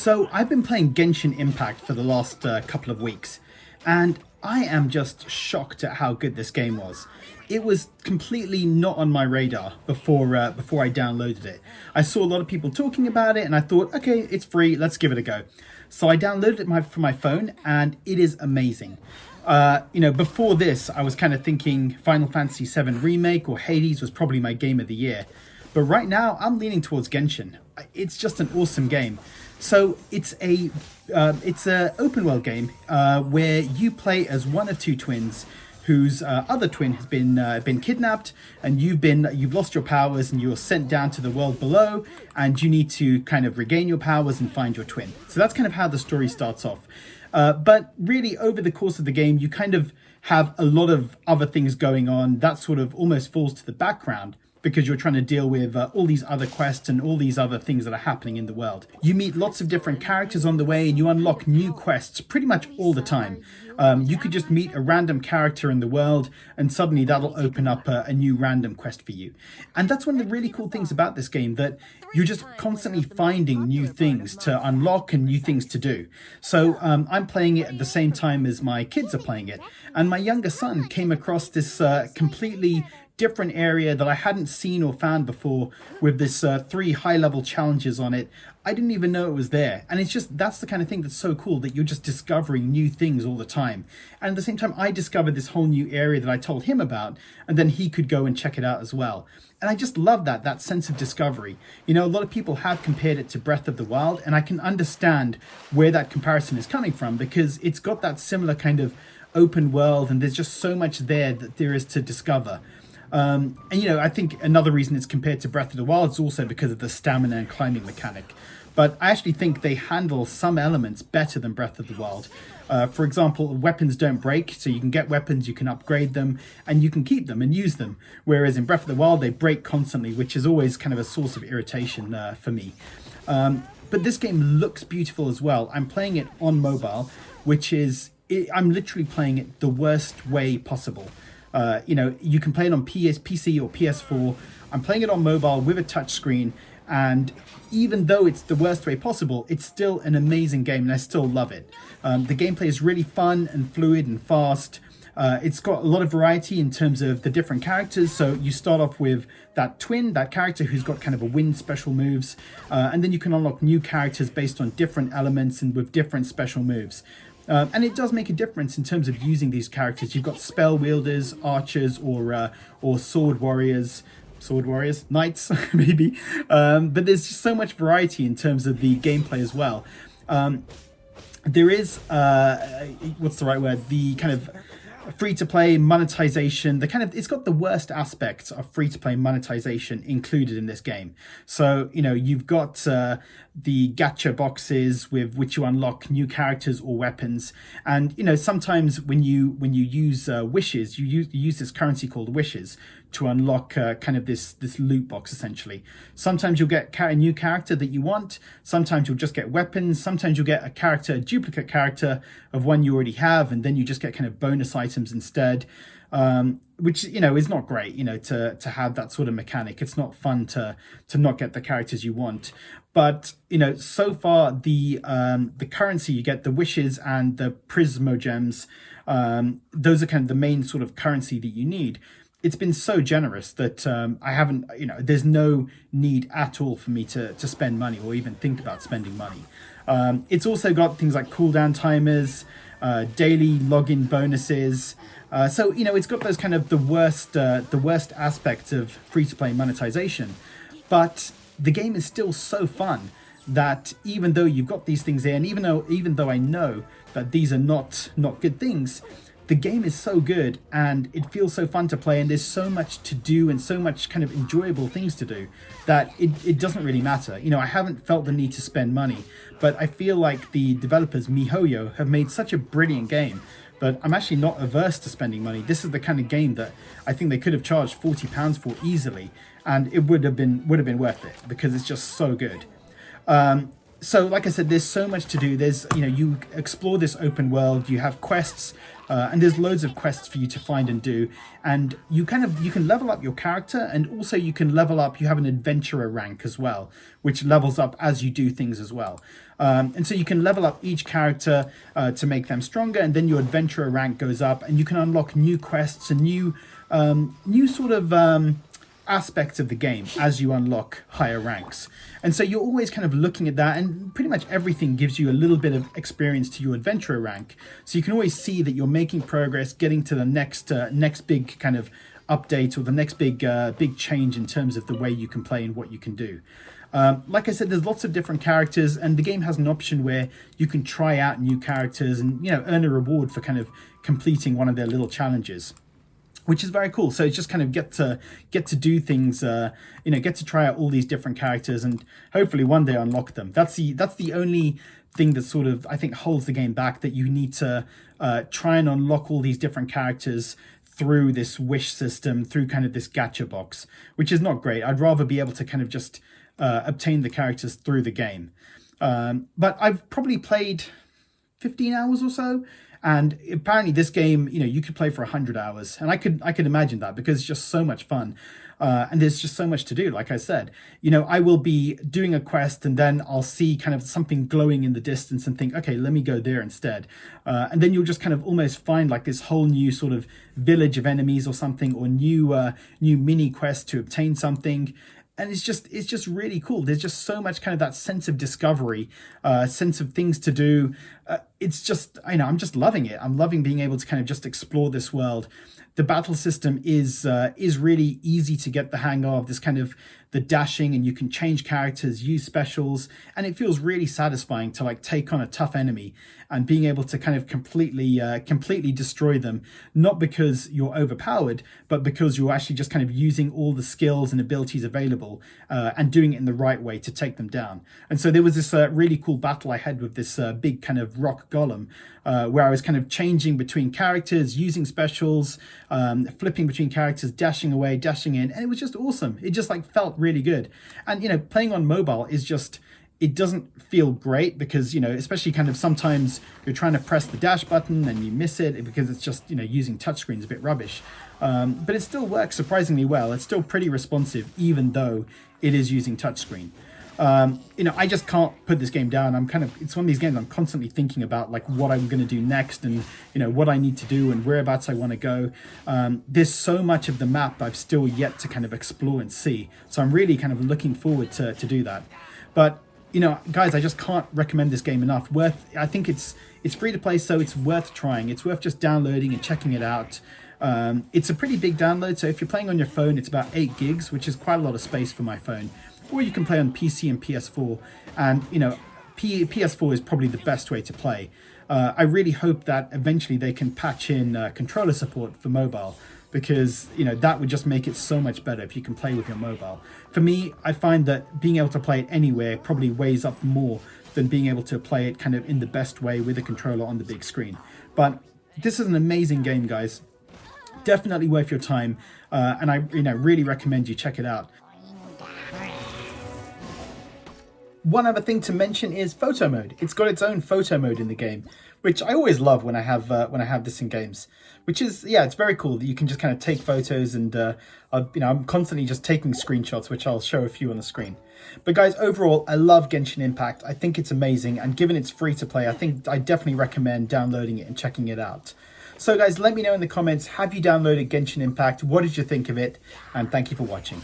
So I've been playing Genshin Impact for the last couple of weeks, and I am just shocked at how good this game was. It was completely not on my radar before I downloaded it. I saw a lot of people talking about it, and I thought, okay, it's free, let's give it a go. So I downloaded it for my phone, and it is amazing. Before this, I was kind of thinking Final Fantasy VII Remake or Hades was probably my game of the year. But right now, I'm leaning towards Genshin. It's just an awesome game. So it's a open world game where you play as one of two twins whose other twin has been kidnapped, and you've lost your powers and you're sent down to the world below, and you need to kind of regain your powers and find your twin. So that's kind of how the story starts off. But really, over the course of the game, you kind of have a lot of other things going on that sort of almost falls to the background, because you're trying to deal with all these other quests and all these other things that are happening in the world. You meet lots of different characters on the way, and you unlock new quests pretty much all the time. You could just meet a random character in the world, and suddenly that'll open up a new random quest for you. And that's one of the really cool things about this game, that you're just constantly finding new things to unlock and new things to do. So I'm playing it at the same time as my kids are playing it, and my younger son came across this completely different area that I hadn't seen or found before, with this 3 high-level challenges on it. I didn't even know it was there. And that's the kind of thing that's so cool, that you're just discovering new things all the time. And at the same time, I discovered this whole new area that I told him about, and then he could go and check it out as well. And I just love that sense of discovery. You know, a lot of people have compared it to Breath of the Wild, and I can understand where that comparison is coming from, because it's got that similar kind of open world, and there's just so much there that there is to discover. I think another reason it's compared to Breath of the Wild is also because of the stamina and climbing mechanic. But I actually think they handle some elements better than Breath of the Wild. For example, weapons don't break, so you can get weapons, you can upgrade them, and you can keep them and use them. Whereas in Breath of the Wild, they break constantly, which is always kind of a source of irritation for me. But this game looks beautiful as well. I'm playing it on mobile, I'm literally playing it the worst way possible. You can play it on PC or PS4. I'm playing it on mobile with a touchscreen, and even though it's the worst way possible, it's still an amazing game, and I still love it. The gameplay is really fun and fluid and fast. It's got a lot of variety in terms of the different characters. So you start off with that twin, that character who's got kind of a wind special moves, and then you can unlock new characters based on different elements and with different special moves. And it does make a difference in terms of using these characters. You've got spell wielders, archers, or sword warriors, knights, maybe. But there's just so much variety in terms of the gameplay as well. There is, what's the right word? The kind of free-to-play monetization. It's got the worst aspects of free-to-play monetization included in this game. So, you've got the gacha boxes with which you unlock new characters or weapons. And, sometimes when you use wishes, you use this currency called wishes to unlock kind of this loot box, essentially. Sometimes you'll get a new character that you want. Sometimes you'll just get weapons. Sometimes you'll get a duplicate character of one you already have, and then you just get kind of bonus items instead. Which is not great, to have that sort of mechanic. It's not fun to not get the characters you want. But so far the currency you get, the wishes and the prismogems, those are kind of the main sort of currency that you need. It's been so generous that I haven't, there's no need at all for me to spend money or even think about spending money. It's also got things like cooldown timers, daily login bonuses. So it's got those kind of the worst aspects of free-to-play monetization. But the game is still so fun that even though you've got these things there, and even though I know that these are not good things, the game is so good and it feels so fun to play, and there's so much to do and so much kind of enjoyable things to do that it doesn't really matter. I haven't felt the need to spend money, but I feel like the developers, MiHoYo, have made such a brilliant game that I'm actually not averse to spending money. This is the kind of game that I think they could have charged £40 for easily, and it would have been worth it, because it's just so good. So like I said, there's so much to do. There's, you explore this open world, you have quests, and there's loads of quests for you to find and do. And you can level up your character, and also you can level up, you have an adventurer rank as well, which levels up as you do things as well. And so you can level up each character to make them stronger, and then your adventurer rank goes up, and you can unlock new quests and new sort of aspects of the game as you unlock higher ranks. And so you're always kind of looking at that, and pretty much everything gives you a little bit of experience to your adventurer rank. So you can always see that you're making progress, getting to the next big kind of update, or the next big change in terms of the way you can play and what you can do. Like I said, there's lots of different characters, and the game has an option where you can try out new characters and earn a reward for kind of completing one of their little challenges, which is very cool. So it's just kind of get to do things, get to try out all these different characters, and hopefully one day unlock them. That's the only thing that sort of, I think, holds the game back, that you need to try and unlock all these different characters through this wish system, through kind of this gacha box, which is not great. I'd rather be able to kind of just obtain the characters through the game. But I've probably played 15 hours or so. And apparently this game, you could play for 100 hours. And I could imagine that, because it's just so much fun. And there's just so much to do. Like I said, I will be doing a quest, and then I'll see kind of something glowing in the distance and think, okay, let me go there instead. And then you'll just kind of almost find like this whole new sort of village of enemies or something, or new mini quest to obtain something. And it's just really cool. There's just so much kind of that sense of discovery, sense of things to do. It's just, I'm just loving it. I'm loving being able to kind of just explore this world. The battle system is really easy to get the hang of. This kind of the dashing, and you can change characters, use specials, and it feels really satisfying to like take on a tough enemy and being able to kind of completely destroy them, not because you're overpowered, but because you're actually just kind of using all the skills and abilities available and doing it in the right way to take them down. And so there was this really cool battle I had with this big kind of rock golem, where I was kind of changing between characters, using specials, flipping between characters, dashing away, dashing in, and it was just awesome. It just like felt really good. And playing on mobile is just, it doesn't feel great, because especially kind of sometimes you're trying to press the dash button and you miss it because it's just using touchscreens a bit rubbish, but it still works surprisingly well. It's still pretty responsive, even though it is using touchscreen. I just can't put this game down. It's one of these games I'm constantly thinking about, like what I'm going to do next, and what I need to do and whereabouts I want to go. There's so much of the map I've still yet to kind of explore and see, so I'm really kind of looking forward to do that. But guys, I just can't recommend this game enough. I think it's free to play, so it's worth trying. It's worth just downloading and checking it out. It's a pretty big download, so if you're playing on your phone, it's about 8 gigs, which is quite a lot of space for my phone. Or you can play on PC and PS4, and PS4 is probably the best way to play. I really hope that eventually they can patch in controller support for mobile, because that would just make it so much better if you can play with your mobile. For me, I find that being able to play it anywhere probably weighs up more than being able to play it kind of in the best way with a controller on the big screen. But this is an amazing game, guys. Definitely worth your time, and I really recommend you check it out. One other thing to mention is photo mode. It's got its own photo mode in the game, which I always love when I have this in games. Which is, it's very cool that you can just kind of take photos, and I'm constantly just taking screenshots, which I'll show a few on the screen. But guys, overall, I love Genshin Impact. I think it's amazing, and given it's free to play, I definitely recommend downloading it and checking it out. So guys, let me know in the comments, have you downloaded Genshin Impact? What did you think of it? And thank you for watching.